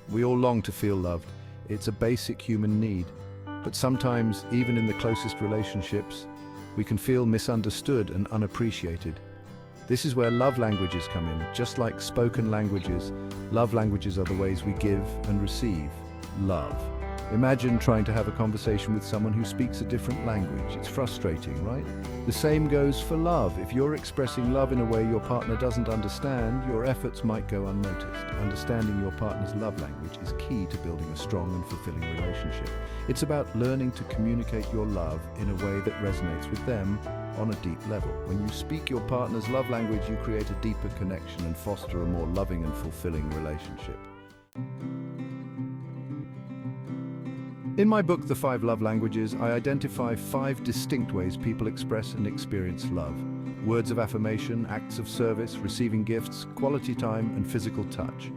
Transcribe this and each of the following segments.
We all long to feel loved. It's a basic human need. But sometimes, even in the closest relationships, we can feel misunderstood and unappreciated. This is where love languages come in. Just like spoken languages, love languages are the ways we give and receive love. Imagine trying to have a conversation with someone who speaks a different language. It's frustrating, right? The same goes for love. If you're expressing love in a way your partner doesn't understand, your efforts might go unnoticed. Understanding your partner's love language is key to building a strong and fulfilling relationship. It's about learning to communicate your love in a way that resonates with them on a deep level. When you speak your partner's love language, you create a deeper connection and foster a more loving and fulfilling relationship. In my book, The 5 Love Languages, I identify 5 distinct ways people express and experience love. Words of affirmation, acts of service, receiving gifts, quality time, and physical touch.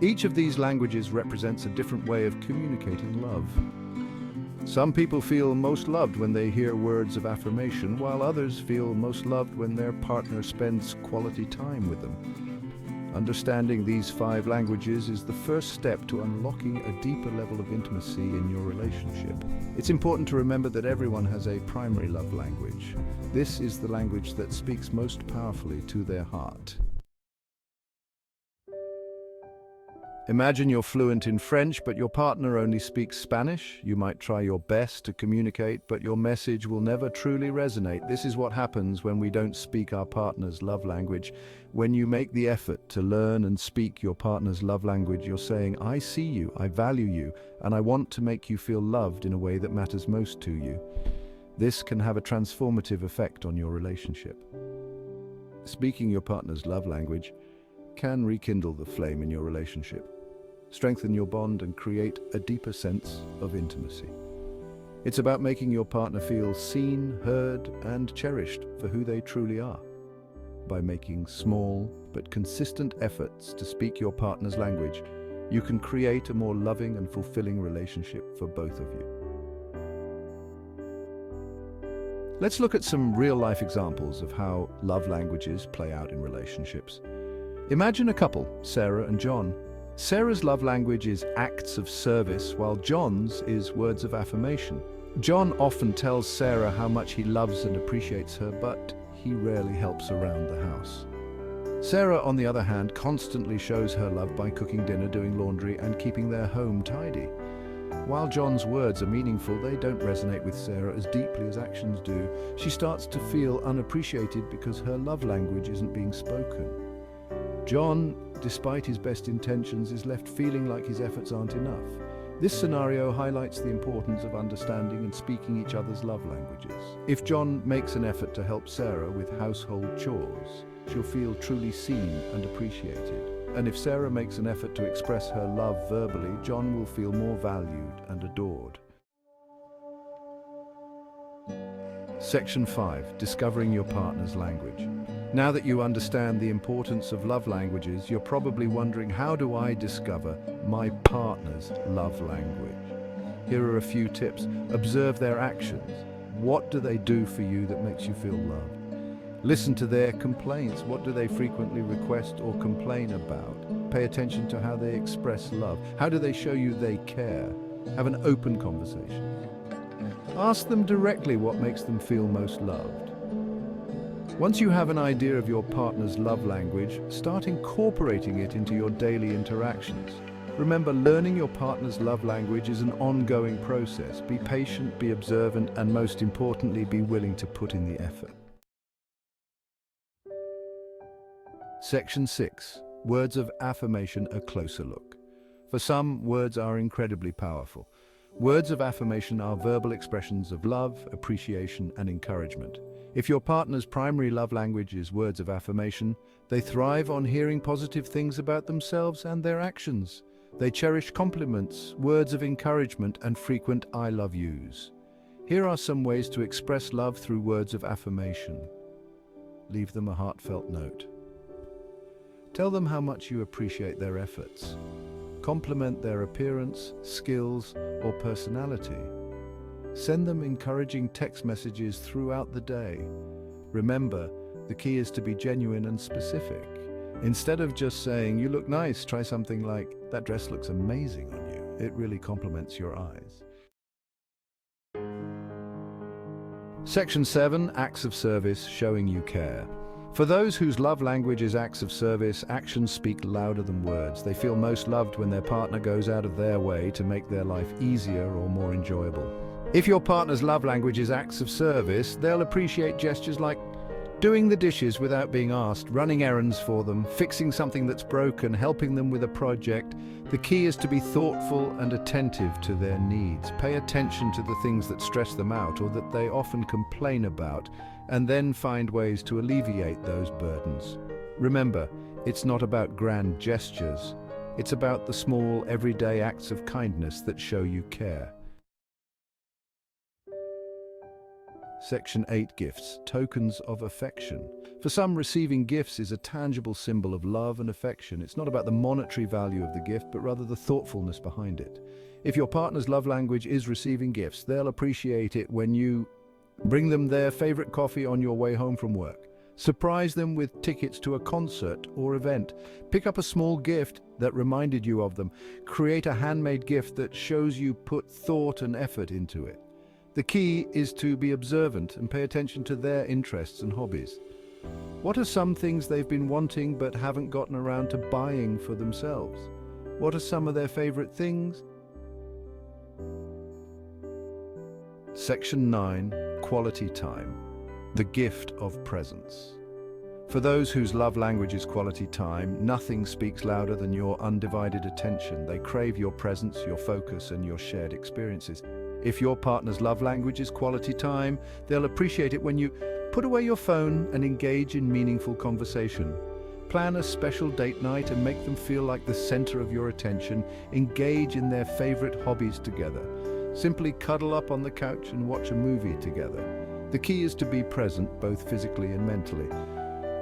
Each of these languages represents a different way of communicating love. Some people feel most loved when they hear words of affirmation, while others feel most loved when their partner spends quality time with them. Understanding these 5 languages is the first step to unlocking a deeper level of intimacy in your relationship. It's important to remember that everyone has a primary love language. This is the language that speaks most powerfully to their heart. Imagine you're fluent in French, but your partner only speaks Spanish. You might try your best to communicate, but your message will never truly resonate. This is what happens when we don't speak our partner's love language. When you make the effort to learn and speak your partner's love language, you're saying, I see you, I value you, and I want to make you feel loved in a way that matters most to you. This can have a transformative effect on your relationship. Speaking your partner's love language can rekindle the flame in your relationship, strengthen your bond, and create a deeper sense of intimacy. It's about making your partner feel seen, heard, and cherished for who they truly are. By making small but consistent efforts to speak your partner's language, you can create a more loving and fulfilling relationship for both of you. Let's look at some real-life examples of how love languages play out in relationships. Imagine a couple, Sarah and John. Sarah's love language is acts of service, while John's is words of affirmation. John often tells Sarah how much he loves and appreciates her, but he rarely helps around the house. Sarah, on the other hand, constantly shows her love by cooking dinner, doing laundry, and keeping their home tidy. While John's words are meaningful, they don't resonate with Sarah as deeply as actions do. She starts to feel unappreciated because her love language isn't being spoken. John, despite his best intentions, is left feeling like his efforts aren't enough. This scenario highlights the importance of understanding and speaking each other's love languages. If John makes an effort to help Sarah with household chores, she'll feel truly seen and appreciated. And if Sarah makes an effort to express her love verbally, John will feel more valued and adored. Section 5. Discovering your partner's language. Now that you understand the importance of love languages, you're probably wondering, how do I discover my partner's love language? Here are a few tips. Observe their actions. What do they do for you that makes you feel loved? Listen to their complaints. What do they frequently request or complain about? Pay attention to how they express love. How do they show you they care? Have an open conversation. Ask them directly what makes them feel most loved. Once you have an idea of your partner's love language, start incorporating it into your daily interactions. Remember, learning your partner's love language is an ongoing process. Be patient, be observant, and most importantly, be willing to put in the effort. Section 6. Words of affirmation, a closer look. For some, words are incredibly powerful. Words of affirmation are verbal expressions of love, appreciation, and encouragement. If your partner's primary love language is words of affirmation, they thrive on hearing positive things about themselves and their actions. They cherish compliments, words of encouragement, and frequent I love yous. Here are some ways to express love through words of affirmation. Leave them a heartfelt note. Tell them how much you appreciate their efforts. Compliment their appearance, skills, or personality. Send them encouraging text messages throughout the day. Remember, the key is to be genuine and specific. Instead of just saying, "You look nice," try something like, "That dress looks amazing on you. It really compliments your eyes." Section 7, Acts of Service, showing you care. For those whose love language is acts of service, actions speak louder than words. They feel most loved when their partner goes out of their way to make their life easier or more enjoyable. If your partner's love language is acts of service, they'll appreciate gestures like doing the dishes without being asked, running errands for them, fixing something that's broken, helping them with a project. The key is to be thoughtful and attentive to their needs. Pay attention to the things that stress them out or that they often complain about, and then find ways to alleviate those burdens. Remember, it's not about grand gestures. It's about the small, everyday acts of kindness that show you care. Section 8, Gifts, tokens of affection. For some, receiving gifts is a tangible symbol of love and affection. It's not about the monetary value of the gift, but rather the thoughtfulness behind it. If your partner's love language is receiving gifts, they'll appreciate it when you bring them their favorite coffee on your way home from work. Surprise them with tickets to a concert or event. Pick up a small gift that reminded you of them. Create a handmade gift that shows you put thought and effort into it. The key is to be observant and pay attention to their interests and hobbies. What are some things they've been wanting but haven't gotten around to buying for themselves? What are some of their favorite things? Section 9, Quality Time, the gift of presence. For those whose love language is quality time, nothing speaks louder than your undivided attention. They crave your presence, your focus, and your shared experiences. If your partner's love language is quality time, they'll appreciate it when you put away your phone and engage in meaningful conversation. Plan a special date night and make them feel like the center of your attention. Engage in their favorite hobbies together. Simply cuddle up on the couch and watch a movie together. The key is to be present, both physically and mentally.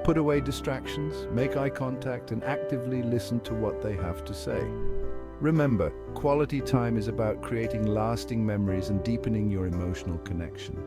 Put away distractions, make eye contact, and actively listen to what they have to say. Remember, quality time is about creating lasting memories and deepening your emotional connection.